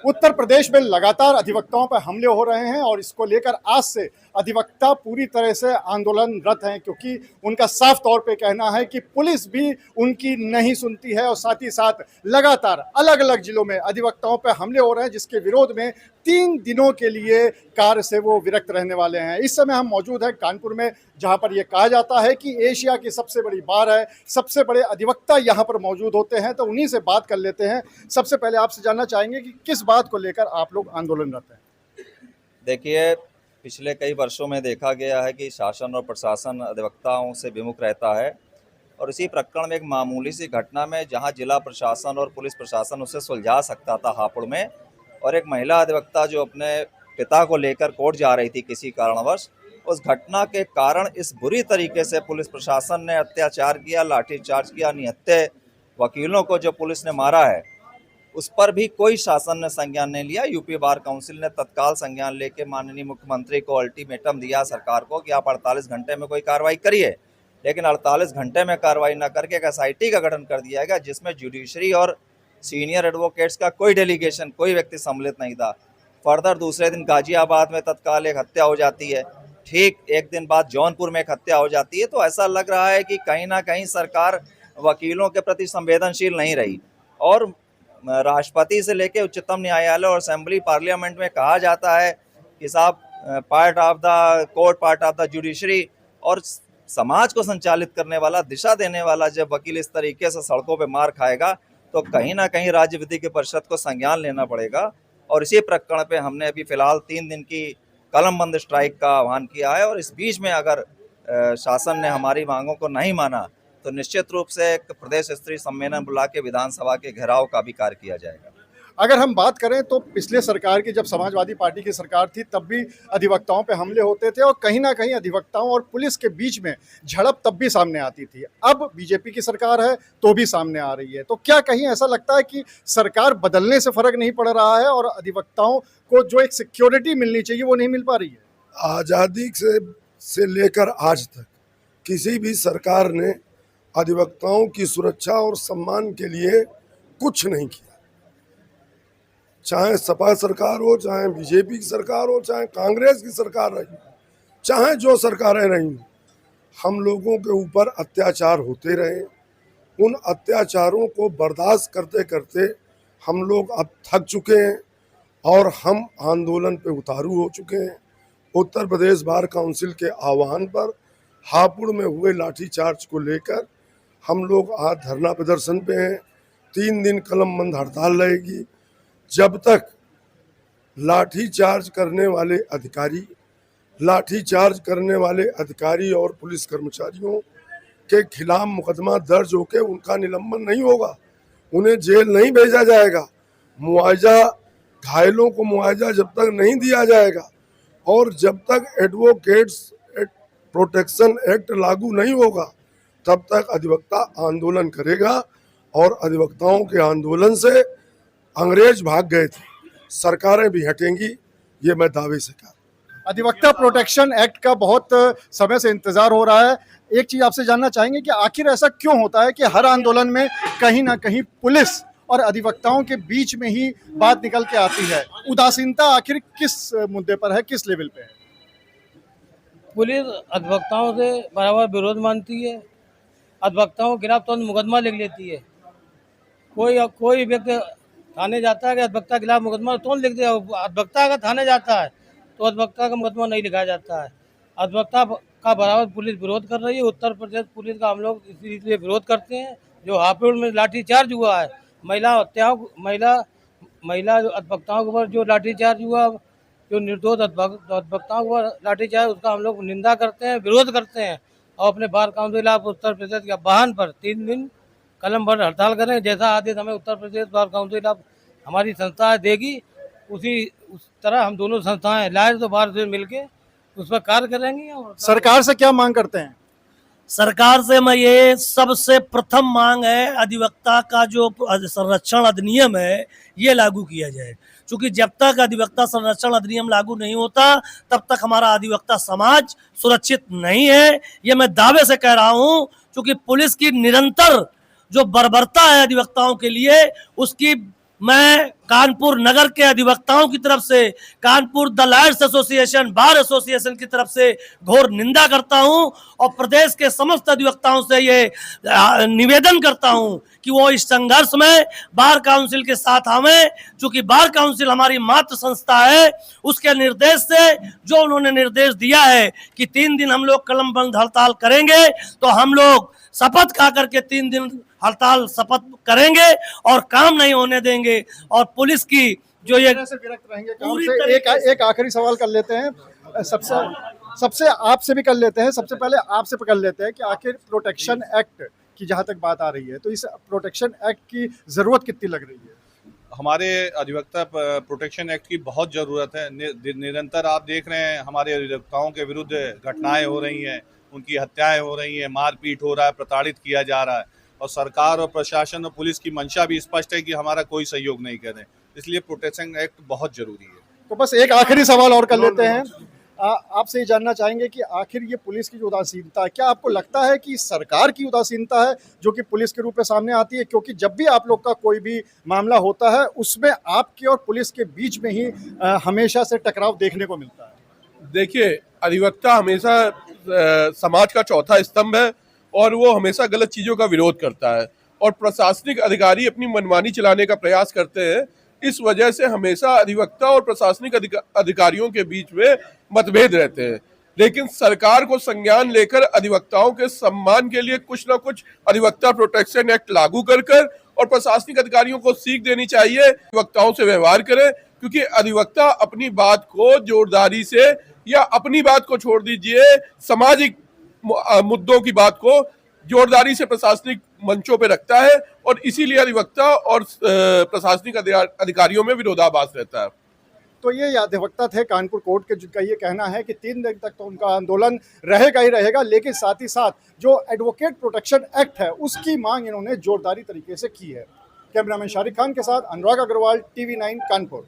उत्तर प्रदेश में लगातार अधिवक्ताओं पर हमले हो रहे हैं और इसको लेकर आज से अधिवक्ता पूरी तरह से आंदोलनरत हैं, क्योंकि उनका साफ तौर पे कहना है कि पुलिस भी उनकी नहीं सुनती है और साथ ही साथ लगातार अलग अलग जिलों में अधिवक्ताओं पर हमले हो रहे हैं, जिसके विरोध में 3 दिनों के लिए कार्य से वो विरक्त रहने वाले हैं। इस समय हम मौजूद हैं कानपुर में, जहां पर यह कहा जाता है कि एशिया की सबसे बड़ी बार है, सबसे बड़े अधिवक्ता यहां पर मौजूद होते हैं। तो उन्हीं से बात कर लेते हैं। सबसे पहले आपसे जानना चाहेंगे कि किस बात को लेकर आप लोग आंदोलनरत हैं? देखिए, पिछले कई वर्षों में देखा गया है कि शासन और प्रशासन अधिवक्ताओं से विमुख रहता है और इसी प्रकरण में एक मामूली सी घटना में जहां जिला प्रशासन और पुलिस प्रशासन उसे सुलझा सकता था हापुड़ में, और एक महिला अधिवक्ता जो अपने पिता को लेकर कोर्ट जा रही थी किसी कारणवश, उस घटना के कारण इस बुरी तरीके से पुलिस प्रशासन ने अत्याचार किया, लाठीचार्ज किया, निहत्थे वकीलों को जो पुलिस ने मारा है उस पर भी कोई शासन ने संज्ञान नहीं लिया। यूपी बार काउंसिल ने तत्काल संज्ञान लेके माननीय मुख्यमंत्री को अल्टीमेटम दिया सरकार को कि आप 48 घंटे में कोई कार्रवाई करिए, लेकिन 48 घंटे में कार्रवाई न करके एक SIT का गठन कर दिया गया जिसमें जुडिशरी और सीनियर एडवोकेट्स का कोई डेलीगेशन, कोई व्यक्ति सम्मिलित नहीं था। फर्दर दूसरे दिन गाजियाबाद में तत्काल एक हत्या हो जाती है, ठीक एक दिन बाद जौनपुर में एक हत्या हो जाती है। तो ऐसा लग रहा है कि कहीं ना कहीं सरकार वकीलों के प्रति संवेदनशील नहीं रही। और राष्ट्रपति से लेकर उच्चतम न्यायालय और असेंबली पार्लियामेंट में कहा जाता है कि साहब part of the court, part of the judiciary, और समाज को संचालित करने वाला, दिशा देने वाला जब वकील इस तरीके से सड़कों पे मार खाएगा तो कहीं ना कहीं राज्य विधिक परिषद को संज्ञान लेना पड़ेगा। और इसी प्रकरण पे हमने अभी फिलहाल 3 दिन की कलमबंद स्ट्राइक का आह्वान किया है और इस बीच में अगर शासन ने हमारी मांगों को नहीं माना तो निश्चित रूप से एक प्रदेश स्तरीय सम्मेलन बुला के विधानसभा के घेराव का भी कार्य किया जाएगा। अगर हम बात करें तो पिछले सरकार की, जब समाजवादी पार्टी की सरकार थी, तब भी अधिवक्ताओं पे हमले होते थे और कहीं ना कहीं अधिवक्ताओं और पुलिस के बीच में झड़प तब भी सामने आती थी। अब बीजेपी की सरकार है तो भी सामने आ रही है। तो क्या कहीं ऐसा लगता है कि सरकार बदलने से फर्क नहीं पड़ रहा है और अधिवक्ताओं को जो एक सिक्योरिटी मिलनी चाहिए वो नहीं मिल पा रही है? आज़ादी से लेकर आज तक किसी भी सरकार ने अधिवक्ताओं की सुरक्षा और सम्मान के लिए कुछ नहीं किया। चाहे सपा सरकार हो, चाहे बीजेपी की सरकार हो, चाहे कांग्रेस की सरकार रही, चाहे जो सरकारें रही, हम लोगों के ऊपर अत्याचार होते रहे। उन अत्याचारों को बर्दाश्त करते करते हम लोग अब थक चुके हैं और हम आंदोलन पे उतारू हो चुके हैं। उत्तर प्रदेश बार काउंसिल के आह्वान पर हापुड़ में हुए लाठीचार्ज को लेकर हम लोग आज धरना प्रदर्शन पे हैं। 3 दिन कलमबंद हड़ताल रहेगी जब तक लाठीचार्ज करने वाले अधिकारी और पुलिस कर्मचारियों के खिलाफ मुकदमा दर्ज होकर उनका निलंबन नहीं होगा, उन्हें जेल नहीं भेजा जाएगा। मुआवजा, घायलों को मुआवजा जब तक नहीं दिया जाएगा और जब तक एडवोकेट्स प्रोटेक्शन एक्ट लागू नहीं होगा तब तक अधिवक्ता आंदोलन करेगा। और अधिवक्ताओं के आंदोलन से अंग्रेज भाग गए थे, सरकारें भी हटेंगी, ये मैं दावे से कहा। अधिवक्ता प्रोटेक्शन एक्ट का बहुत समय से इंतजार हो रहा है। एक चीज आपसे जानना चाहेंगे कि आखिर ऐसा क्यों होता है कि हर आंदोलन में कहीं ना कहीं पुलिस और अधिवक्ताओं के बीच में ही बात निकल के आती है? उदासीनता आखिर किस मुद्दे पर है, किस लेवल पे है? पुलिस अधिवक्ताओं से बराबर विरोध मानती है, अधिवक्ताओं के खिलाफ तुरंत मुकदमा लिख लेती है। कोई व्यक्ति थाने जाता है कि अधिवक्ता के खिलाफ मुकदमा तुरंत लिख दिया। अधिवक्ता अगर थाने जाता है तो अधिवक्ता का मुकदमा नहीं लिखा जाता है। अधिवक्ता का बराबर पुलिस विरोध कर रही है। उत्तर प्रदेश पुलिस का हम लोग इसलिए विरोध करते हैं। जो हापुड़ में लाठीचार्ज हुआ है, महिला अधिवक्ताओं के ऊपर जो लाठीचार्ज हुआ, जो निर्दोष अधिवक्ताओं को लाठीचार्ज, उसका हम लोग निंदा करते हैं, विरोध करते हैं और अपने bar council of Uttar Pradesh के आह्वान पर 3 दिन कलमबंद हड़ताल करें। जैसा आदेश हमें Uttar Pradesh bar council of हमारी संस्था देगी, उस तरह हम दोनों संस्थाएं लायंस तो बार से मिलके उस पर कार्य करेंगे। और सरकार से क्या मांग करते हैं? सरकार से मैं ये सबसे प्रथम मांग है, अधिवक्ता का जो संरक्षण अधिनियम है ये लागू किया जाए। क्योंकि जब तक अधिवक्ता संरक्षण अधिनियम लागू नहीं होता तब तक हमारा अधिवक्ता समाज सुरक्षित नहीं है। ये मैं दावे से कह रहा हूँ, क्योंकि पुलिस की निरंतर जो बर्बरता है अधिवक्ताओं के लिए, उसकी मैं कानपुर नगर के अधिवक्ताओं की तरफ से, Kanpur the lawyers association, bar association की तरफ से घोर निंदा करता हूं और प्रदेश के समस्त अधिवक्ताओं से ये निवेदन करता हूं कि वो इस संघर्ष में बार काउंसिल के साथ आवें, क्योंकि बार काउंसिल हमारी मातृ संस्था है। उसके निर्देश से जो उन्होंने निर्देश दिया है कि 3 दिन हम लोग कलम बंद हड़ताल करेंगे, तो हम लोग शपथ खा करके 3 दिन हड़ताल शपथ करेंगे और काम नहीं होने देंगे। और पुलिस की जो ये से विरक्त रहेंगे काम पूरी से। तरीके से- एक आखिरी सवाल कर लेते हैं, सबसे आपसे भी कर लेते हैं। सबसे पहले आपसे पकड़ लेते हैं कि आखिर प्रोटेक्शन एक्ट की जहां तक बात आ रही है, तो इस प्रोटेक्शन एक्ट की जरूरत कितनी लग रही है? हमारे अधिवक्ता प्रोटेक्शन एक्ट की बहुत ज़रूरत है। निरंतर आप देख रहे हैं हमारे अधिवक्ताओं के विरुद्ध घटनाएं हो रही हैं, उनकी हत्याएं हो रही हैं, मारपीट हो रहा है, प्रताड़ित किया जा रहा है, और सरकार और प्रशासन और पुलिस की मंशा भी स्पष्ट है कि हमारा कोई सहयोग नहीं करें। इसलिए प्रोटेक्शन एक्ट बहुत ज़रूरी है। तो बस एक आखिरी सवाल और कर लेते हैं। आपसे ये जानना चाहेंगे कि आखिर ये पुलिस की जो उदासीनता है, क्या आपको लगता है कि सरकार की उदासीनता है जो कि पुलिस के रूप में सामने आती है? क्योंकि जब भी आप लोग का कोई भी मामला होता है उसमें आपकी और पुलिस के बीच में ही हमेशा से टकराव देखने को मिलता है। देखिए, अधिवक्ता हमेशा समाज का चौथा स्तंभ है और वो हमेशा गलत चीज़ों का विरोध करता है और प्रशासनिक अधिकारी अपनी मनमानी चलाने का प्रयास करते हैं। इस वजह से हमेशा अधिवक्ता और प्रशासनिक अधिकारियों के बीच में मतभेद रहते हैं। लेकिन सरकार को संज्ञान लेकर अधिवक्ताओं के सम्मान के लिए कुछ ना कुछ अधिवक्ता प्रोटेक्शन एक्ट लागू कर और प्रशासनिक अधिकारियों को सीख देनी चाहिए, अधिवक्ताओं से व्यवहार करें, क्योंकि अधिवक्ता अपनी बात को जोरदारी से, या अपनी बात को छोड़ दीजिए, सामाजिक मुद्दों की बात को जोरदारी से प्रशासनिक मंचों पे रखता है और इसीलिए अधिवक्ता और प्रशासनिक अधिकारियों में विरोधाभास रहता है। तो ये अधिवक्ता थे कानपुर कोर्ट के, जिनका ये कहना है कि 3 दिन तक तो उनका आंदोलन रहेगा ही रहेगा, लेकिन साथ ही साथ जो एडवोकेट प्रोटेक्शन एक्ट है उसकी मांग इन्होंने जोरदारी तरीके से की है। कैमरामैन शारिक खान के साथ अनुराग अग्रवाल, TV9 कानपुर।